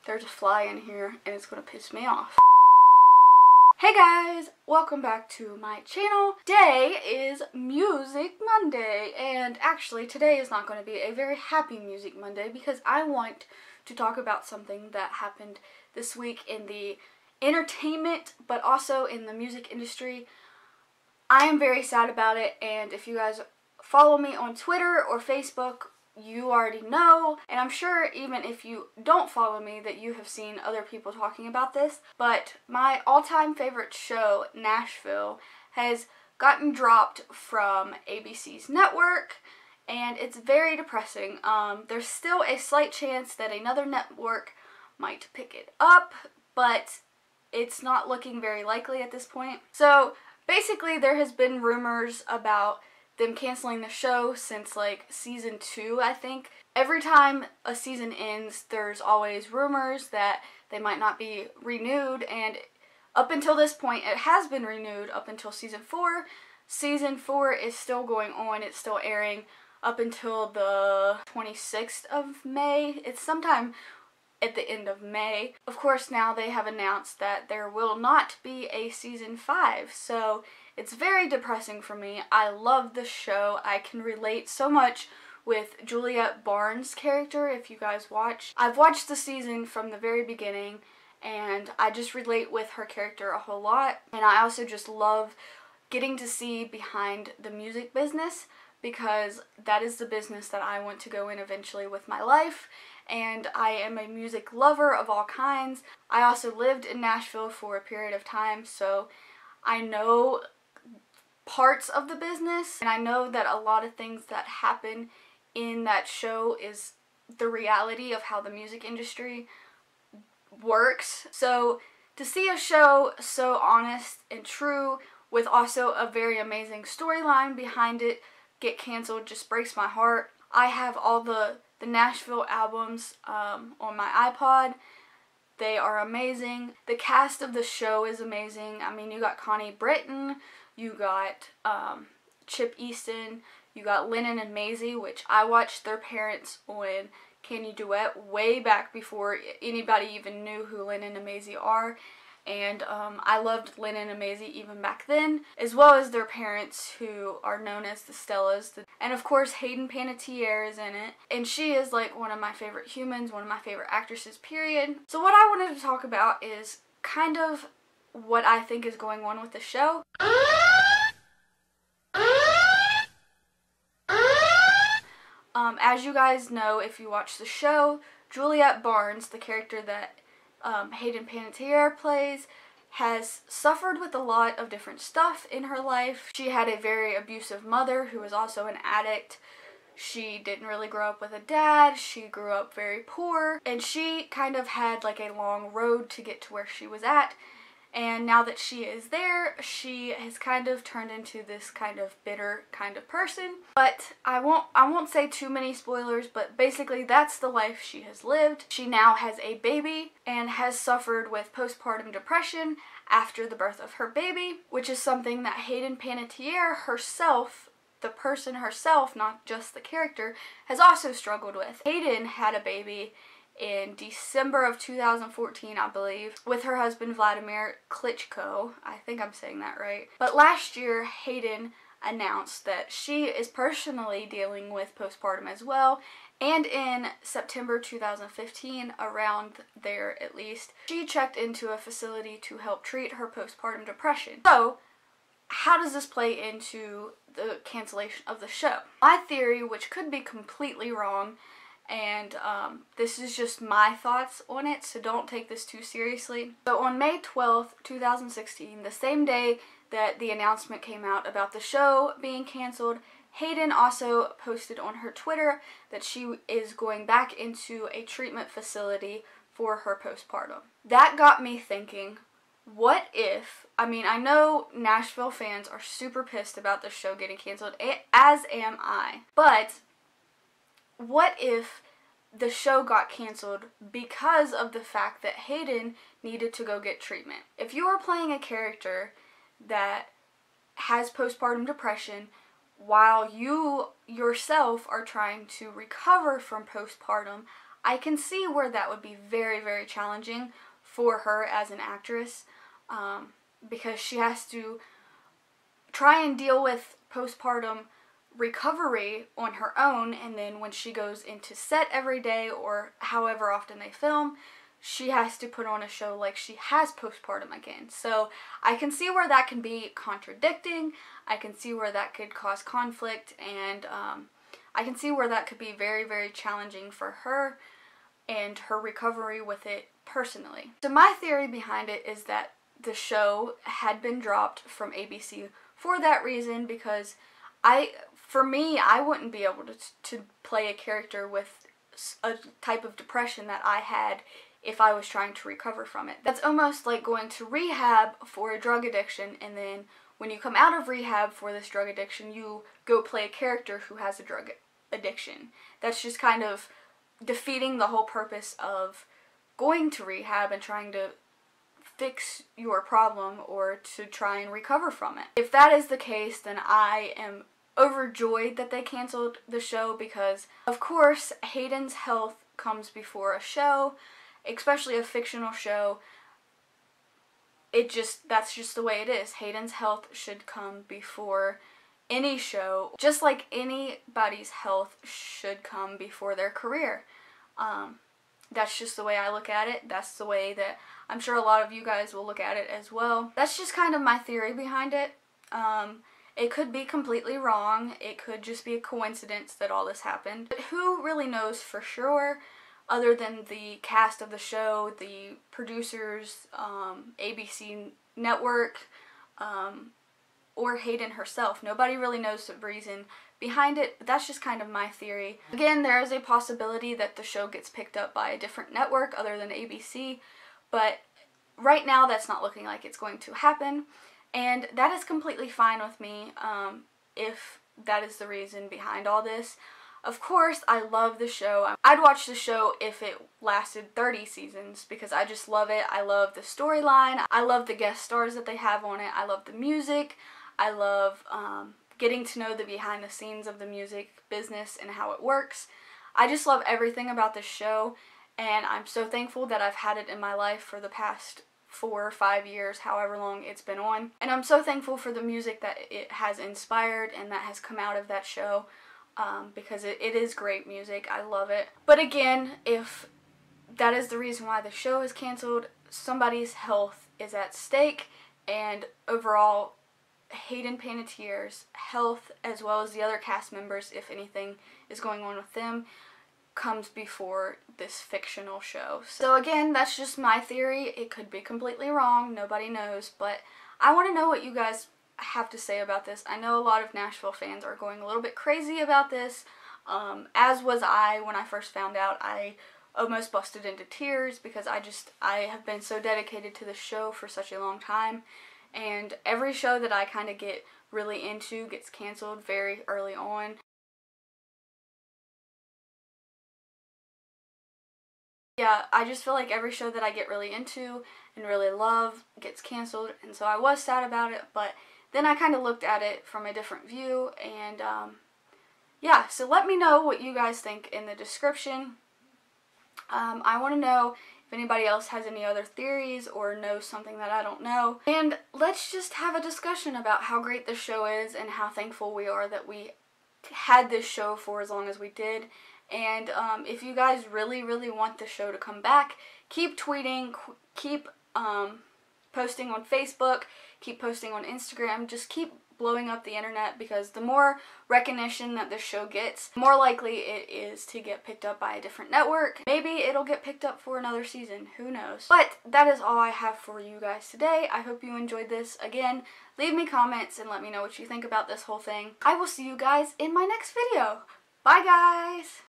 There's a fly in here and it's gonna piss me off. Hey guys, welcome back to my channel. Today is Music Monday, and actually today is not going to be a very happy Music Monday because I want to talk about something that happened this week in the entertainment but also in the music industry. I am very sad about it, and if you guys follow me on Twitter or Facebook, you already know, and I'm sure even if you don't follow me that you have seen other people talking about this, but my all-time favorite show, Nashville, has gotten dropped from ABC's network, and it's very depressing. There's still a slight chance that another network might pick it up, but it's not looking very likely at this point. So basically there has been rumors about them canceling the show since like season 2, I think. Every time a season ends, there's always rumors that they might not be renewed, and up until this point it has been renewed up until season 4. Season 4 is still going on, it's still airing up until the 26th of May. It's sometime at the end of May. Of course, now they have announced that there will not be a season 5, so it's very depressing for me. I love the show. I can relate so much with Juliet Barnes' character, if you guys watch. I've watched the season from the very beginning, and I just relate with her character a whole lot. And I also just love getting to see behind the music business, because that is the business that I want to go in eventually with my life. And I am a music lover of all kinds. I also lived in Nashville for a period of time, so I know parts of the business, and I know that a lot of things that happen in that show is the reality of how the music industry works. So to see a show so honest and true with also a very amazing storyline behind it get canceled just breaks my heart. I have all the Nashville albums on my iPod. They are amazing. The cast of the show is amazing. I mean, you got Connie Britton, you got Chip Easton, you got Lennon and Maisie, which I watched their parents on Can You Duet way back before anybody even knew who Lennon and Maisie are. And I loved Lennon and Maisie even back then, as well as their parents, who are known as the Stellas. And of course, Hayden Panettiere is in it, and she is like one of my favorite humans, one of my favorite actresses, period. So what I wanted to talk about is kind of what I think is going on with the show. As you guys know, if you watch the show, Juliet Barnes, the character that Hayden Panettiere plays, has suffered with a lot of different stuff in her life. She had a very abusive mother who was also an addict. She didn't really grow up with a dad. She grew up very poor, and she kind of had like a long road to get to where she was at. And now that she is there, she has kind of turned into this kind of bitter kind of person. But I won't say too many spoilers, but basically that's the life she has lived. She now has a baby and has suffered with postpartum depression after the birth of her baby, which is something that Hayden Panettiere herself, the person herself, not just the character, has also struggled with. Hayden had a baby in December of 2014, I believe, with her husband Vladimir Klitschko. I think I'm saying that right. But last year, Hayden announced that she is personally dealing with postpartum as well, and in September 2015, around there at least, she checked into a facility to help treat her postpartum depression. So, how does this play into the cancellation of the show? My theory, which could be completely wrong, and this is just my thoughts on it, so don't take this too seriously. So on May 12th, 2016, the same day that the announcement came out about the show being canceled, Hayden also posted on her Twitter that she is going back into a treatment facility for her postpartum. That got me thinking, what if, I mean, I know Nashville fans are super pissed about the show getting canceled, as am I, but what if the show got canceled because of the fact that Hayden needed to go get treatment? If you are playing a character that has postpartum depression while you yourself are trying to recover from postpartum, I can see where that would be very, very challenging for her as an actress, because she has to try and deal with postpartum recovery on her own, and then when she goes into set every day or however often they film, she has to put on a show like she has postpartum again. So I can see where that can be contradicting. I can see where that could cause conflict, and I can see where that could be very, very challenging for her and her recovery with it personally. So my theory behind it is that the show had been dropped from ABC for that reason, because for me, I wouldn't be able to play a character with a type of depression that I had if I was trying to recover from it. That's almost like going to rehab for a drug addiction, and then when you come out of rehab for this drug addiction, you go play a character who has a drug addiction. That's just kind of defeating the whole purpose of going to rehab and trying to fix your problem or to try and recover from it. If that is the case, then I am overjoyed that they canceled the show, because of course Hayden's health comes before a show, especially a fictional show. That's just the way it is. Hayden's health should come before any show, just like anybody's health should come before their career. That's just the way I look at it. That's the way that I'm sure a lot of you guys will look at it as well. That's just kind of my theory behind it. It could be completely wrong. It could just be a coincidence that all this happened. But who really knows for sure, other than the cast of the show, the producers, ABC Network, or Hayden herself. Nobody really knows the reason behind it, but that's just kind of my theory. Again, there is a possibility that the show gets picked up by a different network other than ABC, but right now that's not looking like it's going to happen, and that is completely fine with me, if that is the reason behind all this. Of course, I love the show. I'd watch the show if it lasted 30 seasons, because I just love it. I love the storyline. I love the guest stars that they have on it. I love the music. I love getting to know the behind the scenes of the music business and how it works. I just love everything about this show, and I'm so thankful that I've had it in my life for the past 4 or 5 years, however long it's been on. And I'm so thankful for the music that it has inspired and that has come out of that show, because it is great music. I love it. But again, if that is the reason why the show is canceled, somebody's health is at stake, and overall Hayden Panettiere's health, as well as the other cast members, if anything is going on with them, comes before this fictional show. So again, that's just my theory. It could be completely wrong. Nobody knows, but I want to know what you guys have to say about this. I know a lot of Nashville fans are going a little bit crazy about this, as was I when I first found out. I almost busted into tears, because I have been so dedicated to the show for such a long time, and every show that I kind of get really into gets canceled very early on. Yeah, I just feel like every show that I get really into and really love gets canceled, and so I was sad about it, but then I kind of looked at it from a different view, and yeah, so let me know what you guys think in the description. I want to know if anybody else has any other theories or knows something that I don't know. And let's just have a discussion about how great this show is and how thankful we are that we had this show for as long as we did. And if you guys really, really want the show to come back, keep tweeting, keep posting on Facebook, keep posting on Instagram, just keep blowing up the internet, because the more recognition that this show gets, the more likely it is to get picked up by a different network. Maybe it'll get picked up for another season, who knows. But that is all I have for you guys today. I hope you enjoyed this. Again, leave me comments and let me know what you think about this whole thing. I will see you guys in my next video. Bye guys!